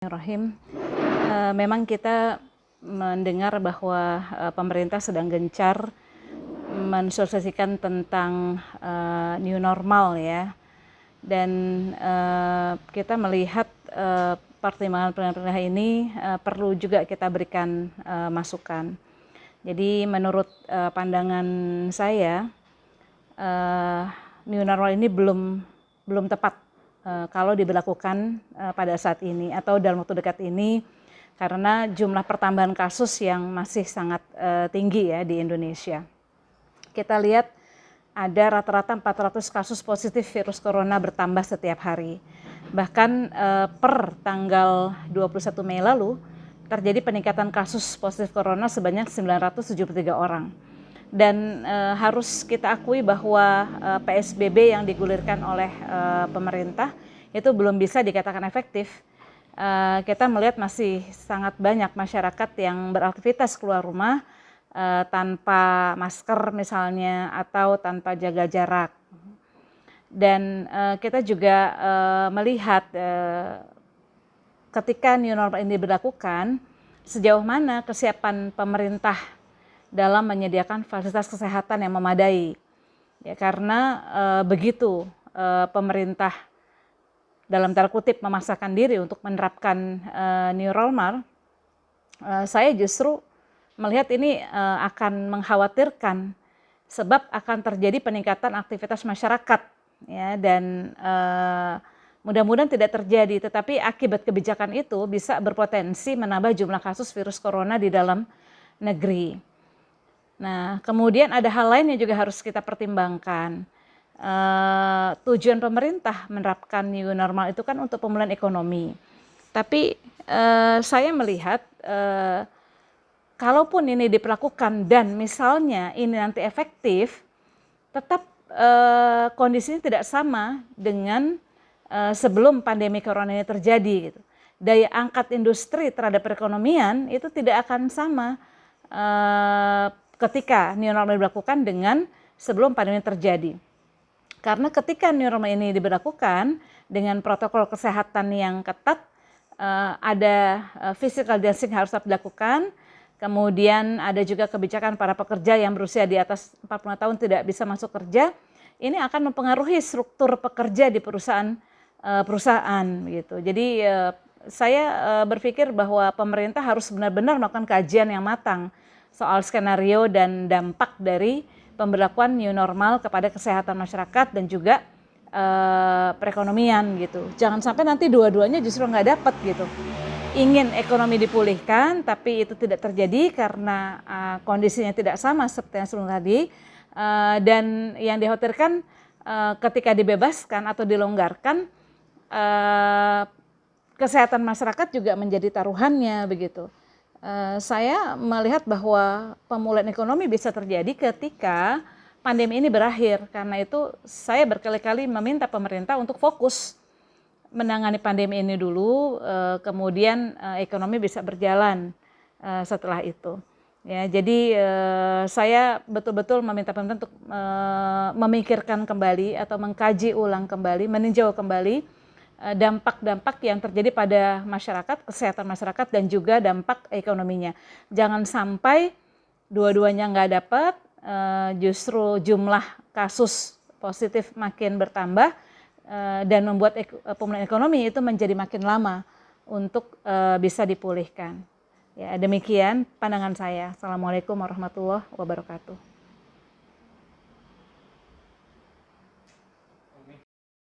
Bismillahirrahmanirrahim. Memang kita mendengar bahwa pemerintah sedang gencar mensosialisasikan tentang new normal ya, dan kita melihat pertimbangan-pertimbangan ini perlu juga kita berikan masukan. Jadi menurut pandangan saya, new normal ini belum tepat kalau diberlakukan pada saat ini atau dalam waktu dekat ini, karena jumlah pertambahan kasus yang masih sangat tinggi ya di Indonesia. Kita lihat ada rata-rata 400 kasus positif virus corona bertambah setiap hari. Bahkan per tanggal 21 Mei lalu terjadi peningkatan kasus positif corona sebanyak 973 orang. Dan harus kita akui bahwa PSBB yang digulirkan oleh pemerintah itu belum bisa dikatakan efektif. Kita melihat masih sangat banyak masyarakat yang beraktivitas keluar rumah tanpa masker misalnya, atau tanpa jaga jarak. Dan kita juga melihat ketika new normal ini diberlakukan, sejauh mana kesiapan pemerintah dalam menyediakan fasilitas kesehatan yang memadai. Ya, karena begitu pemerintah dalam tanda kutip memaksakan diri untuk menerapkan new normal, saya justru melihat ini akan mengkhawatirkan, sebab akan terjadi peningkatan aktivitas masyarakat ya, dan mudah-mudahan tidak terjadi, tetapi akibat kebijakan itu bisa berpotensi menambah jumlah kasus virus corona di dalam negeri. Nah, kemudian ada hal lain yang juga harus kita pertimbangkan. Tujuan pemerintah menerapkan new normal itu kan untuk pemulihan ekonomi. Tapi saya melihat kalaupun ini diperlakukan dan misalnya ini nanti efektif, tetap kondisinya tidak sama dengan sebelum pandemi corona ini terjadi gitu. Daya angkat industri terhadap perekonomian itu tidak akan sama ketika new normal diberlakukan dengan sebelum pandemi terjadi. Karena ketika new normal ini diberlakukan dengan protokol kesehatan yang ketat, ada physical distancing harus tetap dilakukan, kemudian ada juga kebijakan para pekerja yang berusia di atas 45 tahun tidak bisa masuk kerja, ini akan mempengaruhi struktur pekerja di perusahaan gitu. Jadi saya berpikir bahwa pemerintah harus benar-benar melakukan kajian yang matang soal skenario dan dampak dari pemberlakuan new normal kepada kesehatan masyarakat dan juga perekonomian gitu. Jangan sampai nanti dua-duanya justru nggak dapat gitu. Ingin ekonomi dipulihkan tapi itu tidak terjadi karena kondisinya tidak sama seperti yang sebelum tadi, dan yang dikhawatirkan ketika dibebaskan atau dilonggarkan, kesehatan masyarakat juga menjadi taruhannya begitu. Saya melihat bahwa pemulihan ekonomi bisa terjadi ketika pandemi ini berakhir. Karena itu saya berkali-kali meminta pemerintah untuk fokus menangani pandemi ini dulu, kemudian ekonomi bisa berjalan setelah itu. Ya, jadi saya betul-betul meminta pemerintah untuk memikirkan kembali atau mengkaji ulang kembali, meninjau kembali dampak-dampak yang terjadi pada masyarakat, kesehatan masyarakat, dan juga dampak ekonominya. Jangan sampai dua-duanya nggak dapat, justru jumlah kasus positif makin bertambah dan membuat pemulihan ekonomi itu menjadi makin lama untuk bisa dipulihkan. Ya, demikian pandangan saya. Assalamualaikum warahmatullahi wabarakatuh.